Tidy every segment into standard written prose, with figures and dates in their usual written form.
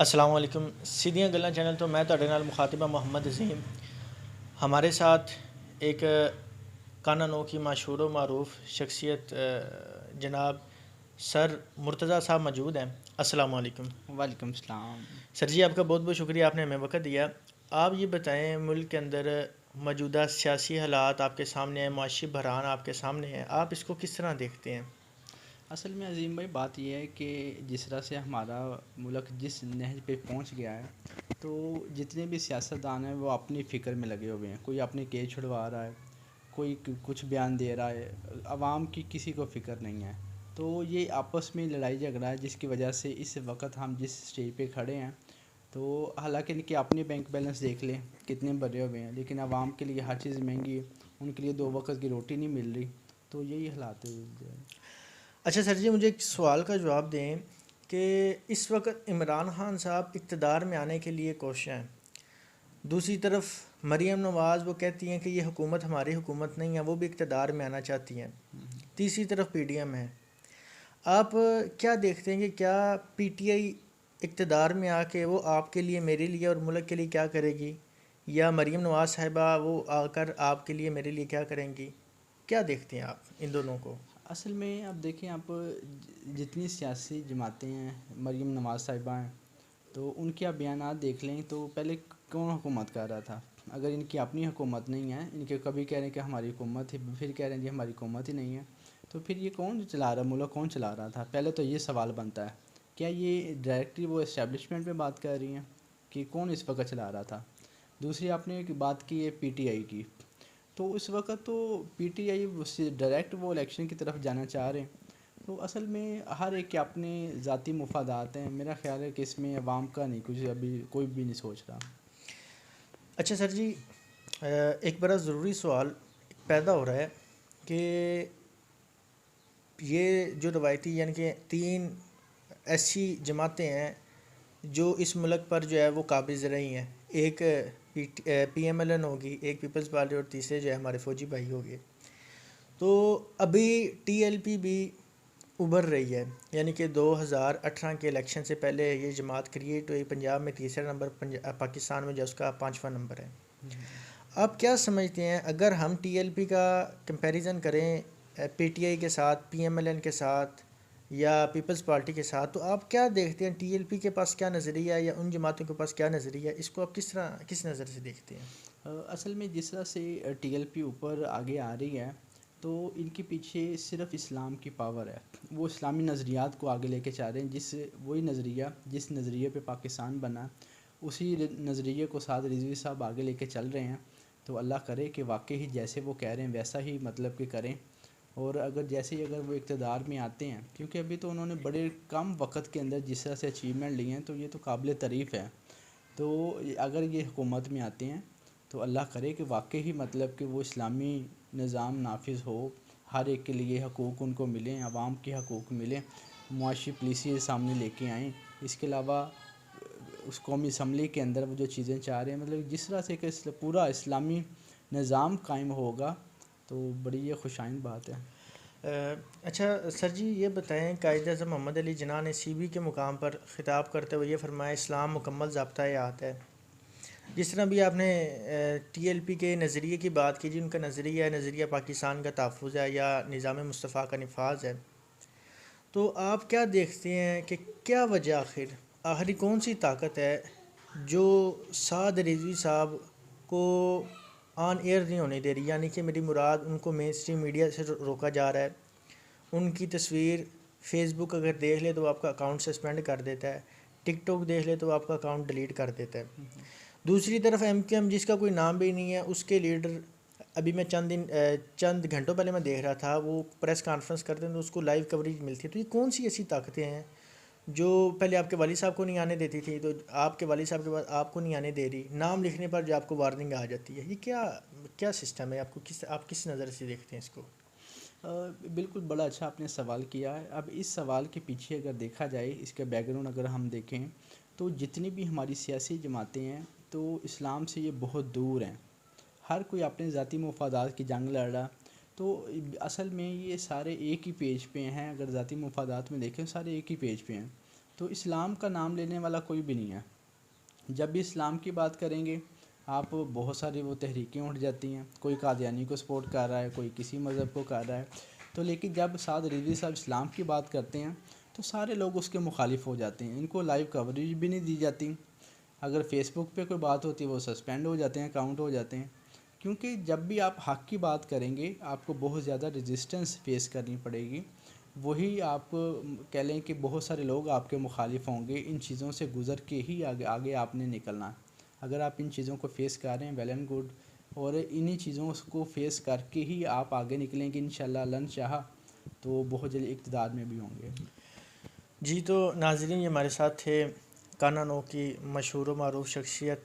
السلام علیکم سیدھیاں گلاں چینل تو میں تہاڈے نال مخاطبہ محمد عظیم. ہمارے ساتھ ایک کانانو کی مشہور و معروف شخصیت جناب سر مرتضیٰ صاحب موجود ہیں. السلام علیکم. وعلیکم السلام. سر جی آپ کا بہت بہت شکریہ، آپ نے ہمیں وقت دیا. آپ یہ بتائیں ملک کے اندر موجودہ سیاسی حالات آپ کے سامنے ہیں، معاشی بحران آپ کے سامنے ہیں، آپ اس کو کس طرح دیکھتے ہیں؟ اصل میں عظیم بھائی بات یہ ہے کہ جس طرح سے ہمارا ملک جس نہج پہ پہنچ گیا ہے تو جتنے بھی سیاستدان ہیں وہ اپنی فکر میں لگے ہوئے ہیں. کوئی اپنے کیس چھڑوا رہا ہے، کوئی کچھ بیان دے رہا ہے، عوام کی کسی کو فکر نہیں ہے. تو یہ آپس میں لڑائی جھگڑا ہے جس کی وجہ سے اس وقت ہم جس اسٹیج پہ کھڑے ہیں تو حالانکہ ان کے اپنے بینک بیلنس دیکھ لیں کتنے بھرے ہوئے ہیں، لیکن عوام کے لیے ہر چیز مہنگی ہے، ان کے لیے 2 وقت کی روٹی نہیں مل رہی. تو یہی حالات ہے. اچھا سر جی، مجھے ایک سوال کا جواب دیں کہ اس وقت عمران خان صاحب اقتدار میں آنے کے لیے کوشاں ہیں، دوسری طرف مریم نواز وہ کہتی ہیں کہ یہ حکومت ہماری حکومت نہیں ہے، وہ بھی اقتدار میں آنا چاہتی ہیں، تیسری طرف پی ڈی ایم ہے. آپ کیا دیکھتے ہیں کہ کیا پی ٹی آئی اقتدار میں آ کے وہ آپ کے لیے، میرے لیے اور ملک کے لیے کیا کرے گی، یا مریم نواز صاحبہ وہ آ کر آپ کے لیے میرے لیے کیا کریں گی؟ کیا دیکھتے ہیں آپ ان دونوں کو؟ اصل میں اب دیکھیں آپ جتنی سیاسی جماعتیں ہیں، مریم نواز صاحبہ ہیں، تو ان کے آپ بیانات دیکھ لیں تو پہلے کون حکومت کر رہا تھا. اگر ان کی اپنی حکومت نہیں ہے، ان کے کبھی کہہ رہے ہیں کہ ہماری حکومت ہے، پھر کہہ رہے ہیں جی ہماری حکومت ہی نہیں ہے، تو پھر یہ کون چلا رہا، ملک کون چلا رہا تھا؟ پہلے تو یہ سوال بنتا ہے. کیا یہ ڈائریکٹلی وہ اسٹیبلشمنٹ پہ بات کر رہی ہیں کہ کون اس وقت چلا رہا تھا؟ دوسری آپ نے ایک بات کی ہے پی ٹی آئی کی، تو اس وقت تو پی ٹی آئی ڈائریکٹ وہ الیکشن کی طرف جانا چاہ رہے ہیں. تو اصل میں ہر ایک کے اپنے ذاتی مفادات ہیں. میرا خیال ہے کہ اس میں عوام کا نہیں کچھ ابھی کوئی بھی نہیں سوچ رہا. اچھا سر جی، ایک بڑا ضروری سوال پیدا ہو رہا ہے کہ یہ جو روایتی یعنی کہ 3 ایسی جماعتیں ہیں جو اس ملک پر جو ہے وہ قابض رہی ہیں، ایک پی ایم ایل این ہوگی، ایک پیپلز پارٹی، اور تیسرے جو ہے ہمارے فوجی بھائی ہوگے. تو ابھی ٹی ایل پی بھی ابھر رہی ہے، یعنی کہ 2018 کے الیکشن سے پہلے یہ جماعت کریٹ ہوئی، پنجاب میں تیسرا نمبر، پاکستان میں جو اس کا 5واں نمبر ہے. آپ کیا سمجھتے ہیں اگر ہم ٹی ایل پی کا کمپیریزن کریں پی ٹی آئی کے ساتھ، پی ایم ایل این کے ساتھ یا پیپلز پارٹی کے ساتھ، تو آپ کیا دیکھتے ہیں ٹی ایل پی کے پاس کیا نظریہ ہے یا ان جماعتوں کے پاس کیا نظریہ ہے؟ اس کو آپ کس نظر سے دیکھتے ہیں؟ اصل میں جس طرح سے ٹی ایل پی اوپر آگے آ رہی ہے تو ان کے پیچھے صرف اسلام کی پاور ہے. وہ اسلامی نظریات کو آگے لے کے چاہ رہے ہیں، جس نظریے پہ پاکستان بنا اسی نظریے کو ساتھ رضوی صاحب آگے لے کے چل رہے ہیں. تو اللہ کرے کہ واقعی ہی جیسے وہ کہہ رہے ہیں ویسا ہی مطلب کہ کریں. اور اگر وہ اقتدار میں آتے ہیں، کیونکہ ابھی تو انہوں نے بڑے کم وقت کے اندر جس طرح سے اچیومنٹ لی ہیں تو یہ تو قابل تعریف ہے. تو اگر یہ حکومت میں آتے ہیں تو اللہ کرے کہ واقعی مطلب کہ وہ اسلامی نظام نافذ ہو، ہر ایک کے لیے حقوق ان کو ملیں، عوام کے حقوق ملیں، معاشی پالیسی سامنے لے کے آئیں. اس کے علاوہ اس قومی اسمبلی کے اندر وہ جو چیزیں چاہ رہے ہیں، مطلب جس طرح سے کہ پورا اسلامی نظام قائم ہوگا تو بڑی یہ خوشائند بات ہے. اچھا سر جی، یہ بتائیں قائد اعظم محمد علی جناح نے سی بی کے مقام پر خطاب کرتے ہوئے یہ فرمایا اسلام مکمل ضابطۂ حیات ہے. جس طرح بھی آپ نے ٹی ایل پی کے نظریے کی بات کی، جن کا نظریہ پاکستان کا تحفظ ہے یا نظام مصطفیٰ کا نفاذ ہے، تو آپ کیا دیکھتے ہیں کہ کیا وجہ آخری کون سی طاقت ہے جو سعد رضوی صاحب کو آن ایئر نہیں ہونے دے رہی؟ یعنی کہ میری مراد ان کو مین اسٹریم میڈیا سے روکا جا رہا ہے. ان کی تصویر فیس بک اگر دیکھ لے تو آپ کا اکاؤنٹ سسپینڈ کر دیتا ہے، ٹک ٹاک دیکھ لے تو آپ کا اکاؤنٹ ڈیلیٹ کر دیتا ہے. دوسری طرف ایم کیو ایم جس کا کوئی نام بھی نہیں ہے، اس کے لیڈر ابھی میں چند گھنٹوں پہلے میں دیکھ رہا تھا، وہ پریس کانفرنس کرتے ہیں تو اس کو لائیو کوریج ملتی ہے. تو یہ کون سی ایسی طاقتیں ہیں جو پہلے آپ کے والد صاحب کو نہیں آنے دیتی تھی، تو آپ کے والد صاحب کے بعد آپ کو نہیں آنے دے رہی، نام لکھنے پر جو آپ کو وارننگ آ جاتی ہے؟ یہ کیا سسٹم ہے؟ آپ کس نظر سے دیکھتے ہیں اس کو؟ بالکل بڑا اچھا آپ نے سوال کیا ہے. اب اس سوال کے پیچھے اگر دیکھا جائے، اس کا بیک گراؤنڈ اگر ہم دیکھیں تو جتنی بھی ہماری سیاسی جماعتیں ہیں تو اسلام سے یہ بہت دور ہیں. ہر کوئی اپنے ذاتی مفادات کی جنگ لڑ رہا. تو اصل میں یہ سارے ایک ہی پیج پہ ہیں. اگر ذاتی مفادات میں دیکھیں سارے ایک ہی پیج پہ ہیں. تو اسلام کا نام لینے والا کوئی بھی نہیں ہے. جب بھی اسلام کی بات کریں گے آپ بہت ساری وہ تحریکیں اٹھ جاتی ہیں، کوئی قادیانی کو سپورٹ کر رہا ہے، کوئی کسی مذہب کو کر رہا ہے. تو لیکن جب سعد رضوی صاحب اسلام کی بات کرتے ہیں تو سارے لوگ اس کے مخالف ہو جاتے ہیں، ان کو لائیو کوریج بھی نہیں دی جاتی. اگر فیس بک پہ کوئی بات ہوتی ہے وہ سسپینڈ ہو جاتے ہیں، اکاؤنٹ ہو جاتے ہیں. کیونکہ جب بھی آپ حق کی بات کریں گے آپ کو بہت زیادہ ریزسٹنس فیس کرنی پڑے گی. وہی آپ کہہ لیں کہ بہت سارے لوگ آپ کے مخالف ہوں گے. ان چیزوں سے گزر کے ہی آگے آپ نے نکلنا. اگر آپ ان چیزوں کو فیس کر رہے ہیں ویل اینڈ گڈ، اور انہی چیزوں کو فیس کر کے ہی آپ آگے نکلیں گے انشاءاللہ. اللہ چاہا تو بہت جلد اقتدار میں بھی ہوں گے. جی تو ناظرین، یہ ہمارے ساتھ تھے کانا نو کی مشہور و معروف شخصیت،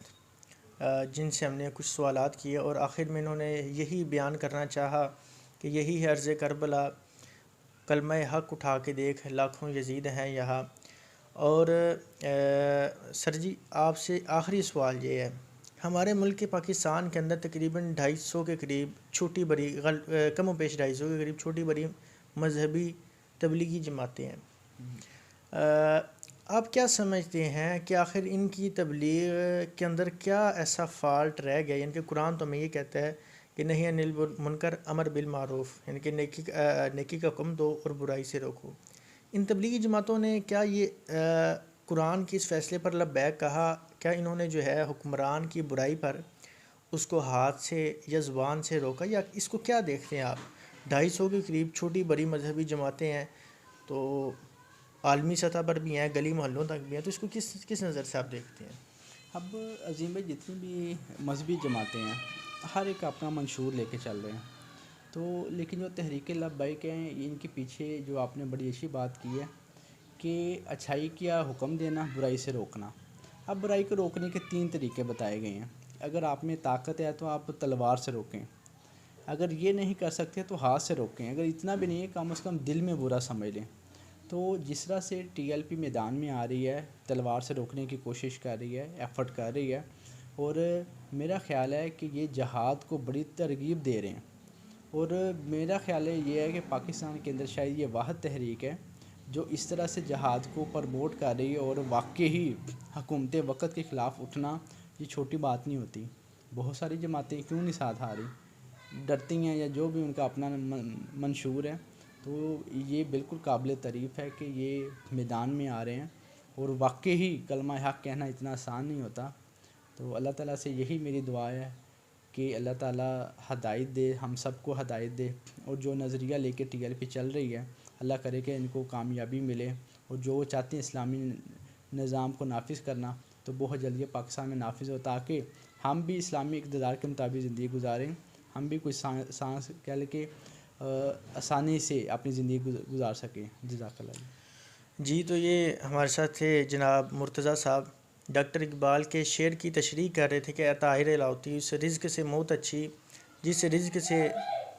جن سے ہم نے کچھ سوالات کیے اور آخر میں انہوں نے یہی بیان کرنا چاہا کہ یہی ہے عرض کربلا، کلمہ حق اٹھا کے دیکھ، لاکھوں یزید ہیں یہاں. اور سر جی آپ سے آخری سوال یہ ہے، ہمارے ملک کے پاکستان کے اندر تقریباً 250 کے قریب چھوٹی بڑی کم و بیش 250 کے قریب چھوٹی بڑی مذہبی تبلیغی جماعتیں ہیں. آپ کیا سمجھتے ہیں کہ آخر ان کی تبلیغ کے اندر کیا ایسا فالٹ رہ گیا؟ یعنی کہ قرآن تو ہمیں یہ کہتا ہے کہ نہیں انل المنکر امر بالمعروف، یعنی کہ نیکی کا حکم دو اور برائی سے روکو. ان تبلیغی جماعتوں نے کیا یہ قرآن کی اس فیصلے پر لبیک کہا؟ کیا انہوں نے جو ہے حکمران کی برائی پر اس کو ہاتھ سے یا زبان سے روکا، یا اس کو کیا دیکھتے ہیں آپ؟ 250 کے قریب چھوٹی بڑی مذہبی جماعتیں ہیں، تو عالمی سطح پر بھی ہیں، گلی محلوں تک بھی ہیں، تو اس کو کس نظر سے آپ دیکھتے ہیں؟ اب عظیم بھائی جتنی بھی مذہبی جماعتیں ہیں ہر ایک اپنا منشور لے کے چل رہے ہیں. تو لیکن جو تحریک لبیک ہیں ان کے پیچھے جو آپ نے بڑی اچھی بات کی ہے کہ اچھائی کیا حکم دینا، برائی سے روکنا. اب برائی کو روکنے کے 3 طریقے بتائے گئے ہیں. اگر آپ میں طاقت ہے تو آپ تلوار سے روکیں، اگر یہ نہیں کر سکتے تو ہاتھ سے روکیں، اگر اتنا بھی نہیں ہے کم از کم دل میں برا سمجھ لیں. تو جس طرح سے ٹی ایل پی میدان میں آ رہی ہے، تلوار سے روکنے کی کوشش کر رہی ہے، ایفرٹ کر رہی ہے، اور میرا خیال ہے کہ یہ جہاد کو بڑی ترغیب دے رہے ہیں. اور میرا خیال یہ ہے کہ پاکستان کے اندر شاید یہ واحد تحریک ہے جو اس طرح سے جہاد کو پروموٹ کر رہی ہے. اور واقعی حکومت وقت کے خلاف اٹھنا یہ چھوٹی بات نہیں ہوتی. بہت ساری جماعتیں کیوں نہیں ساتھ آ رہی، ڈرتی ہیں یا جو بھی ان کا اپنا منشور ہے. تو یہ بالکل قابل تعریف ہے کہ یہ میدان میں آ رہے ہیں، اور واقعی کلمہ حق کہنا اتنا آسان نہیں ہوتا. تو اللہ تعالیٰ سے یہی میری دعا ہے کہ اللہ تعالیٰ ہدایت دے، ہم سب کو ہدایت دے، اور جو نظریہ لے کے ٹی ایل پی چل رہی ہے اللہ کرے کہ ان کو کامیابی ملے. اور جو وہ چاہتے ہیں اسلامی نظام کو نافذ کرنا تو بہت جلدی پاکستان میں نافذ ہو، تاکہ ہم بھی اسلامی اقتدار کے مطابق زندگی گزاریں، ہم بھی کوئی سانس کہہ لیں کہ آسانی سے اپنی زندگی گزار سکیں. جزاک اللہ. جی تو یہ ہمارے ساتھ تھے جناب مرتضیٰ صاحب، ڈاکٹر اقبال کے شعر کی تشریح کر رہے تھے کہ طاہر لاؤتی اس رزق سے موت اچھی، جس رزق سے،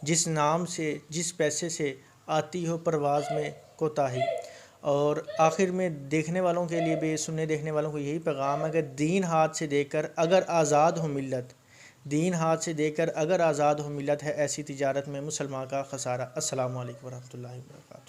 جس نام سے، جس پیسے سے آتی ہو پرواز میں کوتاہی. اور آخر میں دیکھنے والوں کے لیے بھی، سننے دیکھنے والوں کو یہی پیغام ہے کہ دین ہاتھ سے دے کر اگر آزاد ہو ملت، دین ہاتھ سے دے کر اگر آزاد ہو ملت، ہے ایسی تجارت میں مسلمان کا خسارہ. السلام علیکم ورحمۃ اللہ وبرکاتہ.